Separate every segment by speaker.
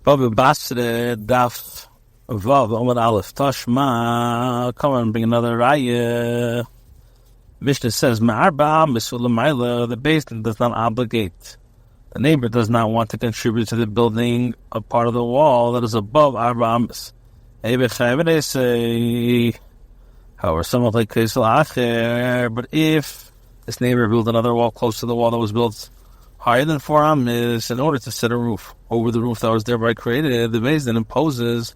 Speaker 1: Bava Basra Daf Tashma. Come and bring another raya. Mishnah says, the basement does not obligate. The neighbor does not want to contribute to the building a part of the wall that is above Arba Amis. However, some of like but if this neighbor built another wall close to the wall that was built higher than 4 amis in order to set a roof over the roof that was thereby created, the base then imposes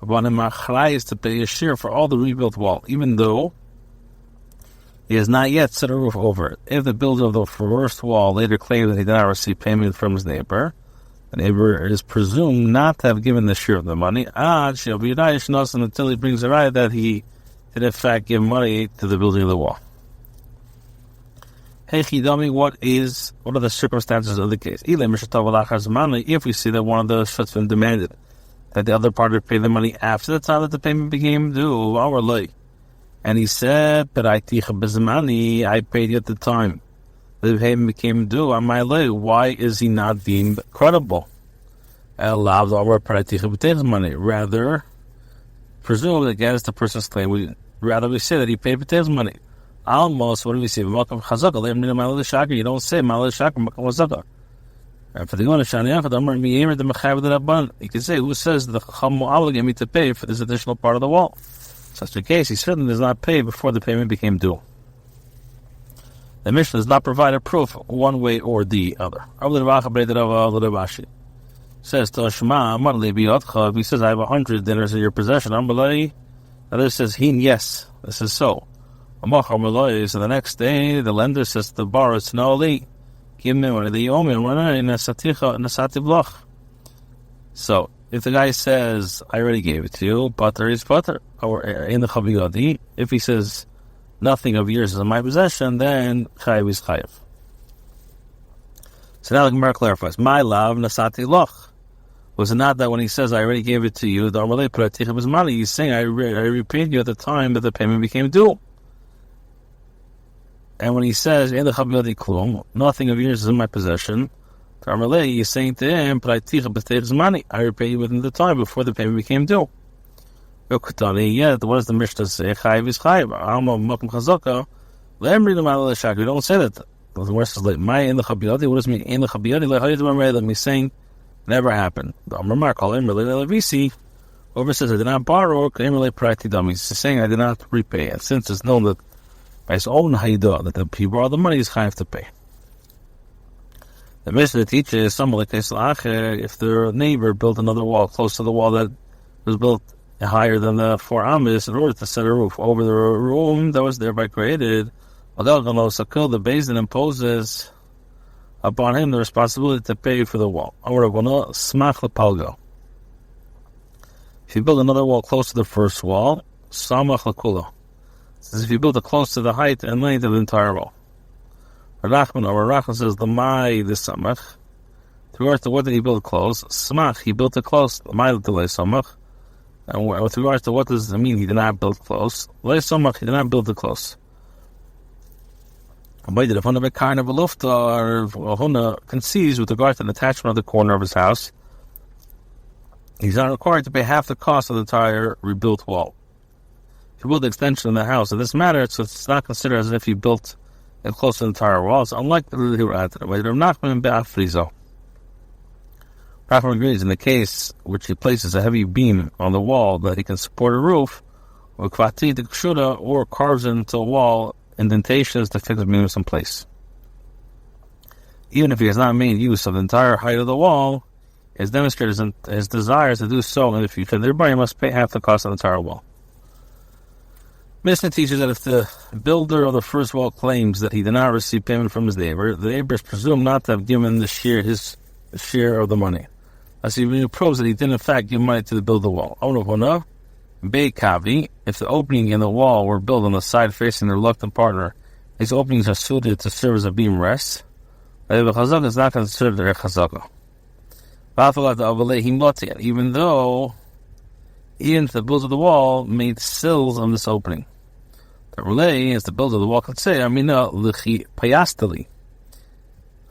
Speaker 1: upon him to pay a share for all the rebuilt wall, even though he has not yet set a roof over it. If the builder of the first wall later claims that he did not receive payment from his neighbor, the neighbor is presumed not to have given the share of the money until he brings a right that he did in fact give money to the building of the wall. Hey Chidami, what are the circumstances of the case? If we see that one of the shutfim demanded that the other party pay the money after the time that the payment became due, and he said, I paid you at the time the payment became due, why is he not deemed credible? Rather, presumably against the person's claim, we say that he paid B'tei's money. Almost, what do we say? You don't say Malay Shaka. And for the one you can say, who says the Chacham will obligate me to pay for this additional part of the wall? Such a case, he certainly does not pay before the payment became due. The Mishnah does not provide a proof one way or the other. Says to Shema, if he says, I have 100 dinners in your possession, the other says, yes, this is so. So the next day, the lender says to the borrower, give me one of the yomi, so if the guy says, I already gave it to you, butter is butter, or in the chaviyadi, if he says, nothing of yours is in my possession, then chayiv is chayiv. So now the Gemara clarifies, my love, nasati loch. Was it not that when he says, I already gave it to you, he's saying, I repaid you at the time that the payment became due. And when he says, nothing of yours is in my possession, he's saying to him, I repay you within the time before the payment became due. What does the Mishnah say? Chayiv is chayiv. We don't say that. The verse says, what does it mean? In the chabiyadi, he's saying, never happened. Whoever says, I did not borrow, he's saying, I did not repay. And since it's known that by his own haidah that the people borrow the money, he's chayav to pay. The Mishnah teaches if their neighbor built another wall close to the wall that was built higher than the 4 amis in order to set a roof over the room that was thereby created, the Beis Din imposes upon him the responsibility to pay for the wall. If you build another wall close to the first wall, samach l'kulo. Says if you build it close to the height and length of the entire wall. Rachman says the samach. With regards to what did he build close? Smach, he built it close. Samach. And with regards to what does it mean he did not build close? Samach, he did not build it close. If Huna concedes with regard to an attachment of the corner of his house, he's not required to pay half the cost of the entire rebuilt wall. If you build the extension of the house, in this matter, so it's not considered as if you built it close to the entire wall. It's unlike the Rahman agrees in the case which he places a heavy beam on the wall that he can support a roof, or carves into a wall indentations to fix the beams in place. Even if he has not made use of the entire height of the wall, he has demonstrated his desire to do so in the future. Thereby, he must pay half the cost of the entire wall. Mishnah teaches that if the builder of the first wall claims that he did not receive payment from his neighbor, the neighbor is presumed not to have given his share of the money. As he proves that he did in fact give money to the builder of the wall. Beikavi, if the opening in the wall were built on the side facing the reluctant partner, these openings are suited to serve as a beam rest. The chazaka is not considered a chazaka. Even if the builder of the wall made sills on this opening. The relay, as the builder of the wall could say,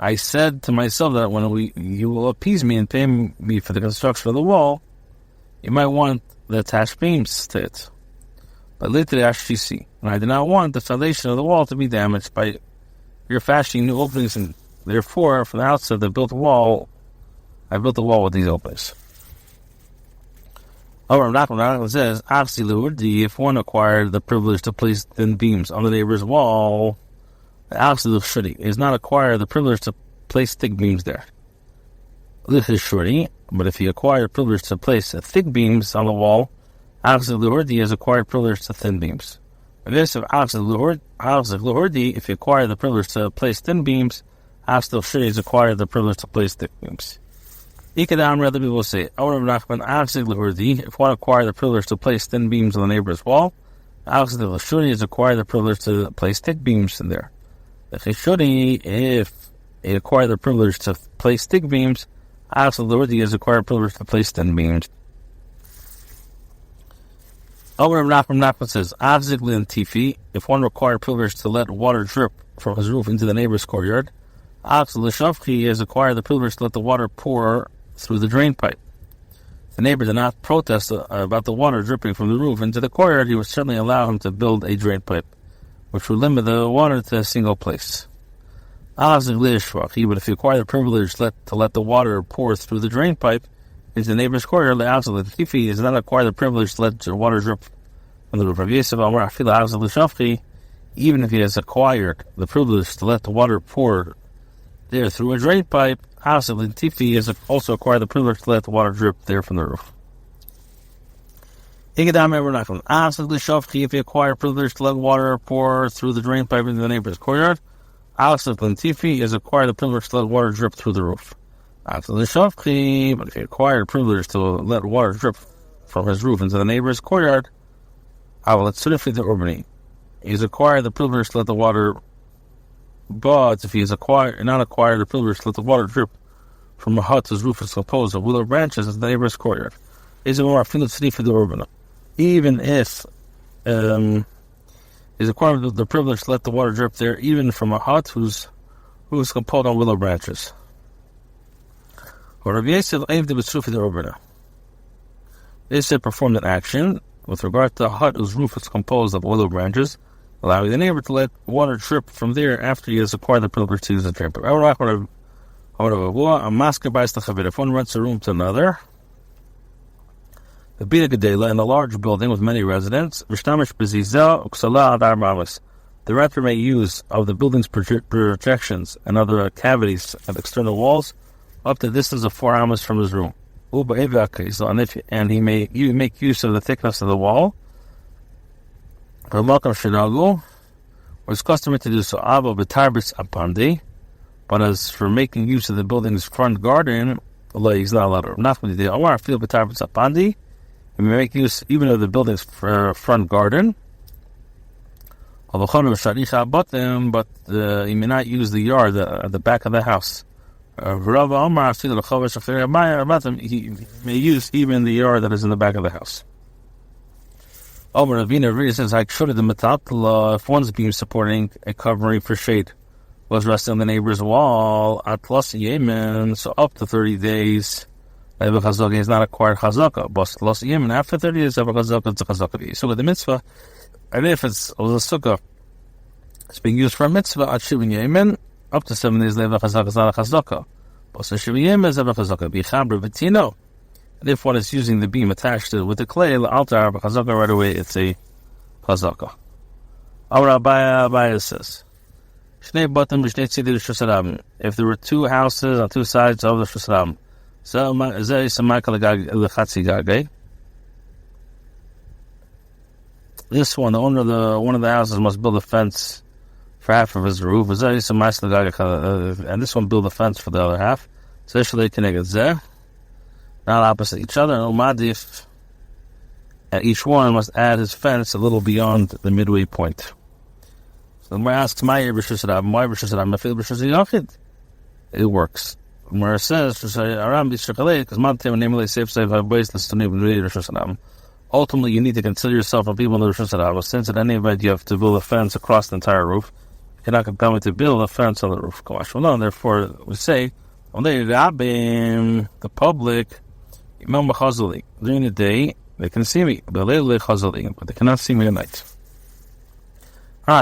Speaker 1: I said to myself that when you will appease me and pay me for the construction of the wall, you might want the attached beams to it. But later, HTC, and I did not want the foundation of the wall to be damaged by your fashioning new openings, and therefore, from the outset, I built the wall with these openings. It says, if one acquired the privilege to place thin beams on the neighbor's wall, it is not acquired the privilege to place thick beams there. But if he acquired the privilege to place thick beams on the wall, he has acquired privilege to thin beams. If he acquired the privilege to place thin beams, he has acquired the privilege to place thick beams. Rather people say, if one acquired the privilege to place thin beams on the neighbor's wall, he has acquired the privilege to place thick beams in there. If he acquired the privilege to place thick beams, he has acquired privilege to place thin beams. Says, if one required privilege to let water drip from his roof into the neighbor's courtyard, he has acquired the privilege to let the water pour through the drain pipe. If the neighbor did not protest about the water dripping from the roof into the courtyard, he would certainly allow him to build a drain pipe, which would limit the water to a single place. But if he acquired the privilege to let the water pour through the drain pipe into the neighbor's courtyard, he does not acquire the privilege to let the water drip from the roof. Even if he has acquired the privilege to let the water pour there through a drain pipe, he has also acquired the privilege to let the water drip there from the roof. If he acquired privilege to let water pour through the drain pipe into the neighbor's courtyard, he has acquired the privilege to let water drip through the roof. But if he acquired privilege to let water drip from his roof into the neighbor's courtyard, he has acquired the privilege to let the water. But if he has not acquired the privilege to let the water drip from a hut whose roof is composed of willow branches into the neighbor's courtyard, even if he's acquired the privilege to let the water drip there, even from a hut whose composed on willow branches. They said performed an action with regard to a hut whose roof is composed of willow branches, allowing the neighbor to let water drip from there after he has acquired the privilege to use the drain pipe. If one rents a room to another, in a large building with many residents, the renter may use of the building's projections and other cavities and external walls up to the distance of 4 amas from his room. And he may make use of the thickness of the wall, or it's customary to do so. But as for making use of the building's front garden, he's not allowed to. He may make use even of the building's front garden, but he may not use the yard at the back of the house. He may use even the yard that is in the back of the house. Says, if one's beam supporting a covering for shade was resting on the neighbor's wall so up to 30 days, he is not acquired chazaka. But after 30 days, it's a chazaka. So with the mitzvah, and if it's a sukkah, it's being used for a mitzvah at Shivin Yemen, up to 7 days later, chazaka is not a chazaka. But Shivin Yemen is a chazaka. Bichabra v'tino. And if one is using the beam attached to it with the clay, altar chazaka, right away it's a chazaka. Our Abaya says, if there were 2 houses on 2 sides of the Shusram, this one, the owner of one of the houses must build a fence for half of his roof, and this one build a fence for the other half. Not opposite each other, and each one must add his fence a little beyond the midway point. So the Gemara asks, why it works. The Gemara says, ultimately you need to consider yourself from people in the Rishon Hashanah. Since at any event you have to build a fence across the entire roof, you're not going to build a fence on the roof. Therefore, we say, the public, during the day, they can see me, but they cannot see me at night.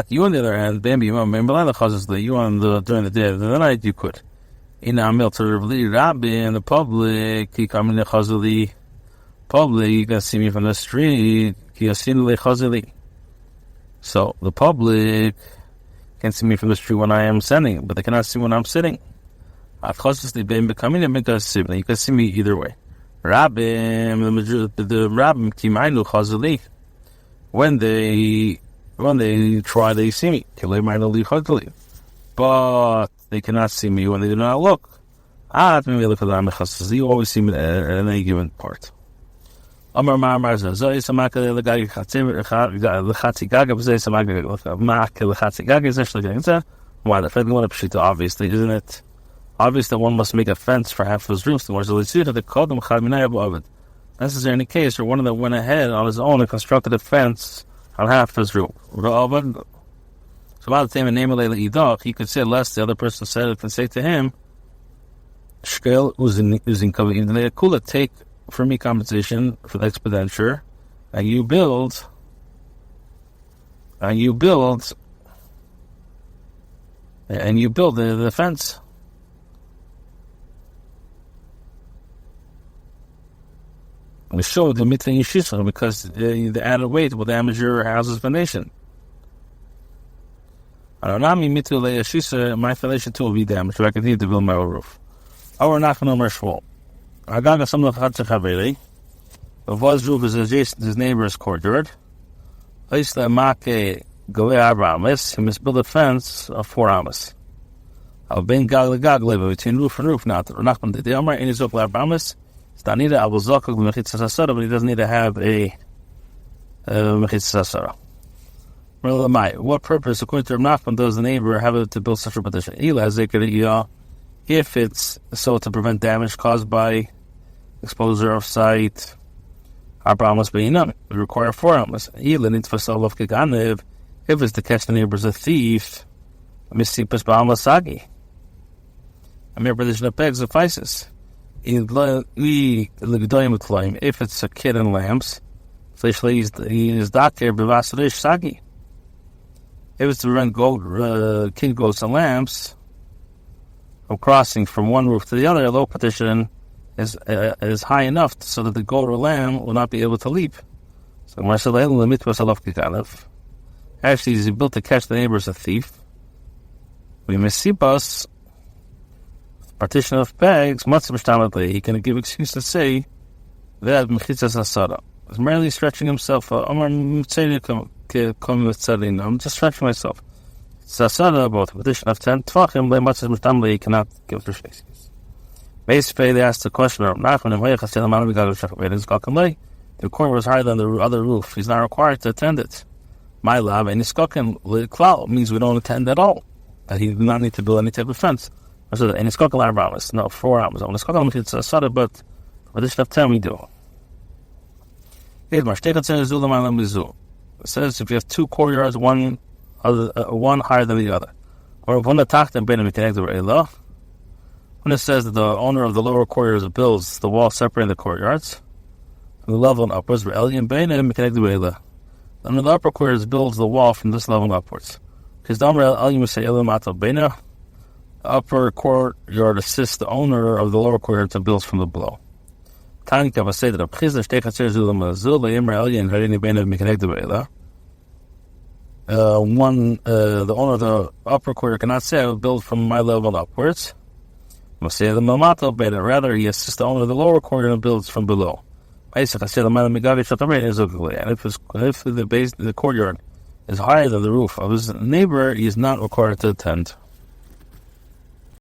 Speaker 1: You on the other hand, during the day, the night you could. In the public, you can see me from the street. So the public can see me from the street when I am standing, but they cannot see when I'm sitting. You can see me either way. The rabbim, when they try, they see me. But they cannot see me when they do not look. You always see me at any given part. Why? The obviously, isn't it? Obvious that one must make a fence for half of his roof. Necessary in the case where one of them went ahead on his own and constructed a fence on half of his roof. So by the time he could say less, the other person said it and say to him, take for me compensation for the expenditure, and you build the fence. We showed the mitzvah yishisa because the added weight will damage your house's foundation. My foundation too will be damaged, so I continue to build my own roof. Our nachman shvol. The Vaz roof is adjacent to his neighbor's courtyard. He must build a fence of 4 amas. Between roof and roof. Now, Nachman did the Amar in his amas. But he doesn't need to have a mechitzas hasara. What purpose, according to Nachman, does the neighbor have to build such a petition? If it's so to prevent damage caused by exposure of sight, we require 4 amas. If it's to catch the neighbor as a thief, a mere petition of pegs suffices. If it's a kid and lambs, if it's to prevent kid goats and lambs from crossing from one roof to the other, a low petition is high enough so that the goat or lamb will not be able to leap. So actually, is he built to catch the neighbor as a thief? We misipas partition of pegs, he can give excuse to say that mechitzas hasara. He's merely stretching himself. I'm just stretching myself. Hasara, about a petition of 10 tvachim, he cannot give the excuse. Basically, they asked the question of Nachman, the corner was higher than the other roof. He's not required to attend it. My lab, and klal means we don't attend at all. That he did not need to build any type of fence. So, and it's called 4 amas. It's called Sada, but addition of 10 we do. It says if you have 2 courtyards, one higher than the other, or when it says that the owner of the lower courtyards builds the wall separating the courtyards, from the level and upwards, and the upper courtyards builds the wall from this level upwards. Because the upper courtyard assists the owner of the lower courtyard to build from the below. The owner of the upper courtyard cannot say I will build from my level upwards. Rather, he assists the owner of the lower courtyard and builds from below. And if the courtyard is higher than the roof of his neighbor, he is not required to attend.